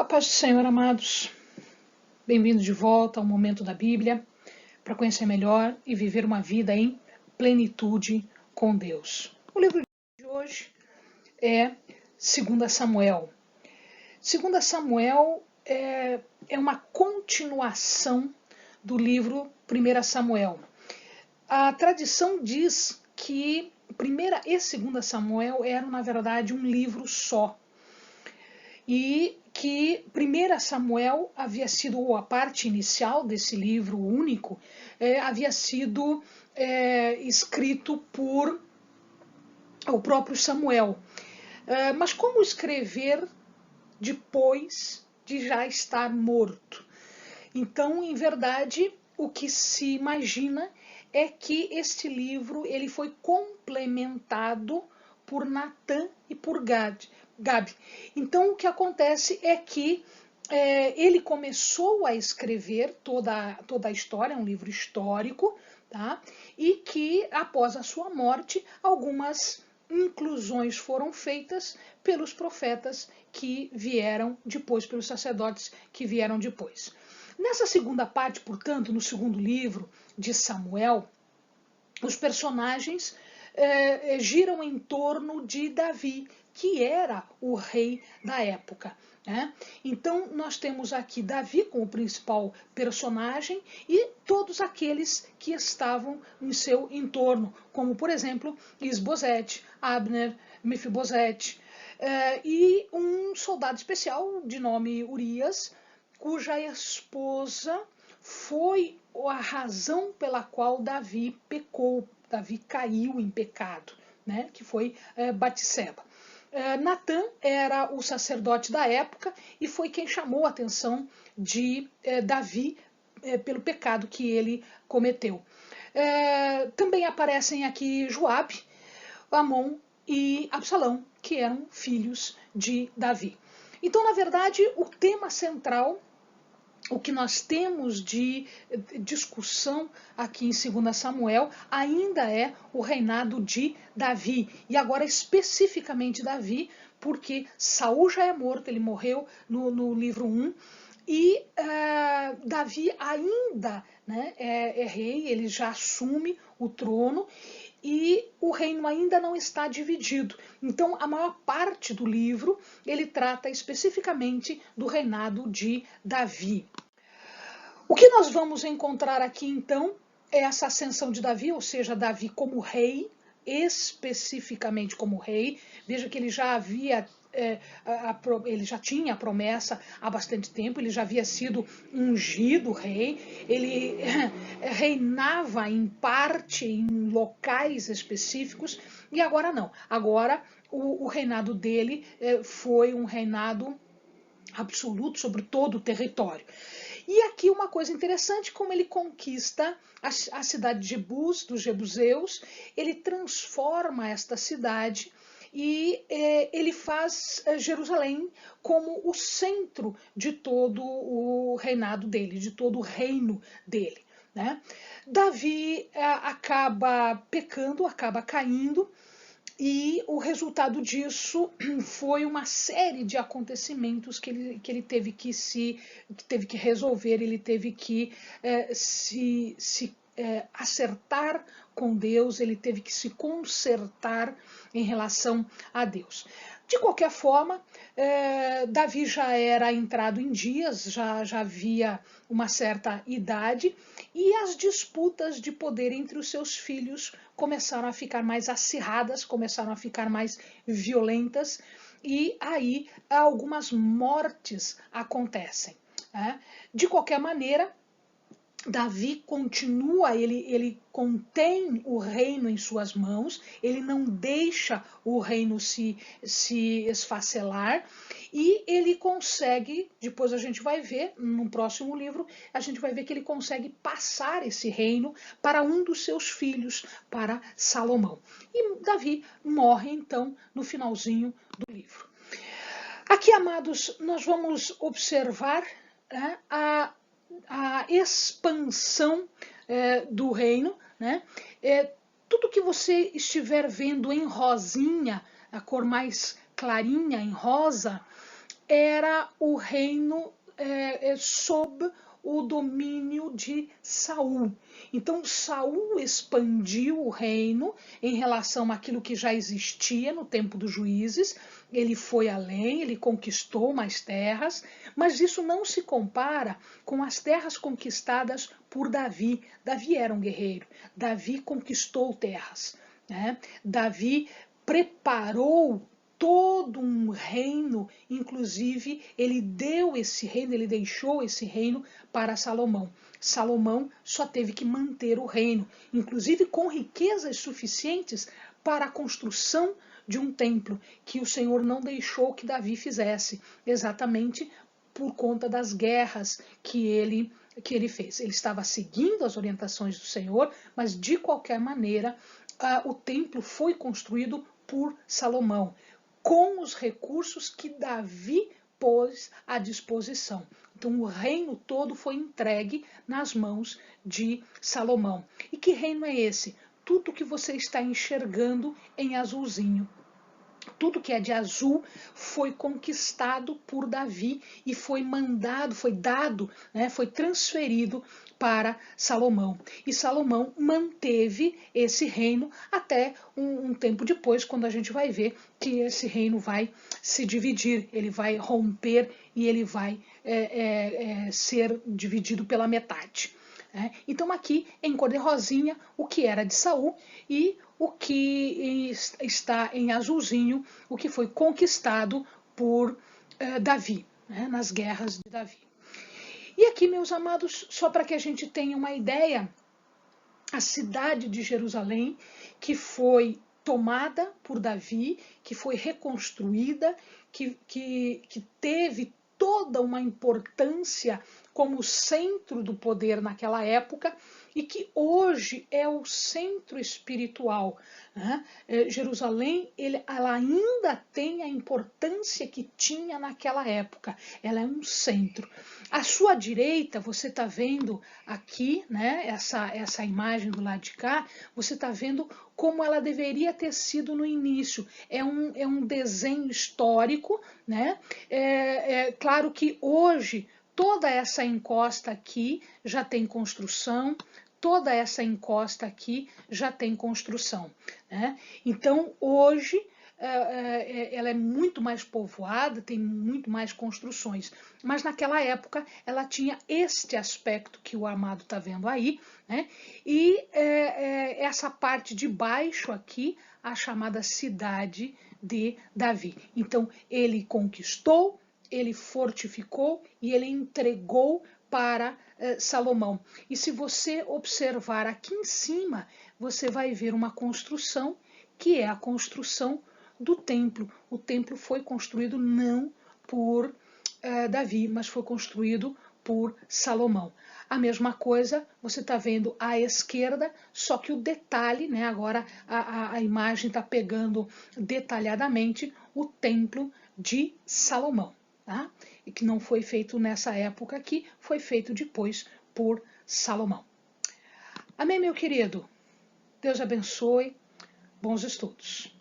A paz do Senhor, amados. Bem-vindos de volta ao Momento da Bíblia, para conhecer melhor e viver uma vida em plenitude com Deus. O livro de hoje é 2 Samuel. 2 Samuel é uma continuação do livro 1 Samuel. A tradição diz que 1 e 2 Samuel eram, na verdade, um livro só. E que 1 Samuel havia sido, ou a parte inicial desse livro único, havia sido escrito por o próprio Samuel. Mas como escrever depois de já estar morto? Então, em verdade, o que se imagina é que este livro ele foi complementado por Natã e por Gabi. Então, o que acontece é que ele começou a escrever toda a história, é um livro histórico, tá? E que, após a sua morte, algumas inclusões foram feitas pelos profetas que vieram depois, pelos sacerdotes que vieram depois. Nessa segunda parte, portanto, no segundo livro de Samuel, os personagens giram em torno de Davi, que era o rei da época. Então, nós temos aqui Davi como principal personagem e todos aqueles que estavam em seu entorno, como, por exemplo, Isbosete, Abner, Mefibosete, e um soldado especial de nome Urias, cuja esposa foi a razão pela qual Davi pecou, Davi caiu em pecado, que foi Batseba. Natã era o sacerdote da época e foi quem chamou a atenção de Davi pelo pecado que ele cometeu. Também aparecem aqui Joabe, Amon e Absalão, que eram filhos de Davi. Então, na verdade, o tema central, o que nós temos de discussão aqui em 2 Samuel ainda é o reinado de Davi. E agora especificamente Davi, porque Saul já é morto, ele morreu no livro 1. E Davi ainda é rei, ele já assume o trono e o reino ainda não está dividido. Então, a maior parte do livro, ele trata especificamente do reinado de Davi. O que nós vamos encontrar aqui, então, é essa ascensão de Davi, ou seja, Davi como rei, especificamente como rei. Veja que ele já havia... ele já tinha a promessa há bastante tempo, ele já havia sido ungido rei, ele reinava em parte em locais específicos, e agora não. Agora o reinado dele foi um reinado absoluto sobre todo o território. E aqui uma coisa interessante, como ele conquista a cidade de Jebus, dos jebuseus, ele transforma esta cidade e ele faz Jerusalém como o centro de todo o reinado dele, de todo o reino dele. Davi acaba pecando, acaba caindo, e o resultado disso foi uma série de acontecimentos que ele teve que resolver, ele teve que se acertar com Deus, ele teve que se consertar em relação a Deus. De qualquer forma, Davi já era entrado em dias, já havia uma certa idade, e as disputas de poder entre os seus filhos começaram a ficar mais acirradas, começaram a ficar mais violentas, e aí algumas mortes acontecem. De qualquer maneira, Davi continua, ele contém o reino em suas mãos, ele não deixa o reino se esfacelar, e ele consegue, depois a gente vai ver, no próximo livro, a gente vai ver que ele consegue passar esse reino para um dos seus filhos, para Salomão. E Davi morre, então, no finalzinho do livro. Aqui, amados, nós vamos observar a expansão do reino. Tudo que você estiver vendo em rosinha, a cor mais clarinha, em rosa, era o reino sob o domínio de Saul. Então Saul expandiu o reino em relação àquilo que já existia no tempo dos juízes. Ele foi além, ele conquistou mais terras, mas isso não se compara com as terras conquistadas por Davi. Davi era um guerreiro, Davi conquistou terras, né? Davi preparou todo um reino, inclusive ele deu esse reino, ele deixou esse reino para Salomão. Salomão só teve que manter o reino, inclusive com riquezas suficientes para a construção de um templo, que o Senhor não deixou que Davi fizesse, exatamente por conta das guerras que ele fez. Ele estava seguindo as orientações do Senhor, mas de qualquer maneira o templo foi construído por Salomão, com os recursos que Davi pôs à disposição. Então o reino todo foi entregue nas mãos de Salomão. E que reino é esse? Tudo que você está enxergando em azulzinho. Tudo que é de azul foi conquistado por Davi e foi mandado, foi dado, né, foi transferido para Salomão. E Salomão manteve esse reino até um tempo depois, quando a gente vai ver que esse reino vai se dividir, ele vai romper e ele vai ser dividido pela metade. Então aqui em cor de rosinha o que era de Saul e o que está em azulzinho, o que foi conquistado por Davi, nas guerras de Davi. E aqui, meus amados, só para que a gente tenha uma ideia, a cidade de Jerusalém, que foi tomada por Davi, que foi reconstruída, que teve toda uma importância como centro do poder naquela época e que hoje é o centro espiritual. Jerusalém, ela ainda tem a importância que tinha naquela época. Ela é um centro. À sua direita, você está vendo aqui, né, essa imagem do lado de cá, você está vendo como ela deveria ter sido no início. É um desenho histórico, né? Claro que hoje toda essa encosta aqui já tem construção, toda essa encosta aqui já tem construção, né? Então hoje ela é muito mais povoada, tem muito mais construções, mas naquela época ela tinha este aspecto que o amado está vendo aí, né? E essa parte de baixo aqui, a chamada cidade de Davi. Então ele conquistou, ele fortificou e ele entregou para Salomão. E se você observar aqui em cima, você vai ver uma construção que é a construção do templo. O templo foi construído não por Davi, mas foi construído por Salomão. A mesma coisa você está vendo à esquerda, só que o detalhe, né, agora a imagem está pegando detalhadamente o templo de Salomão. Tá? E que não foi feito nessa época aqui, foi feito depois por Salomão. Amém, meu querido? Deus abençoe. Bons estudos.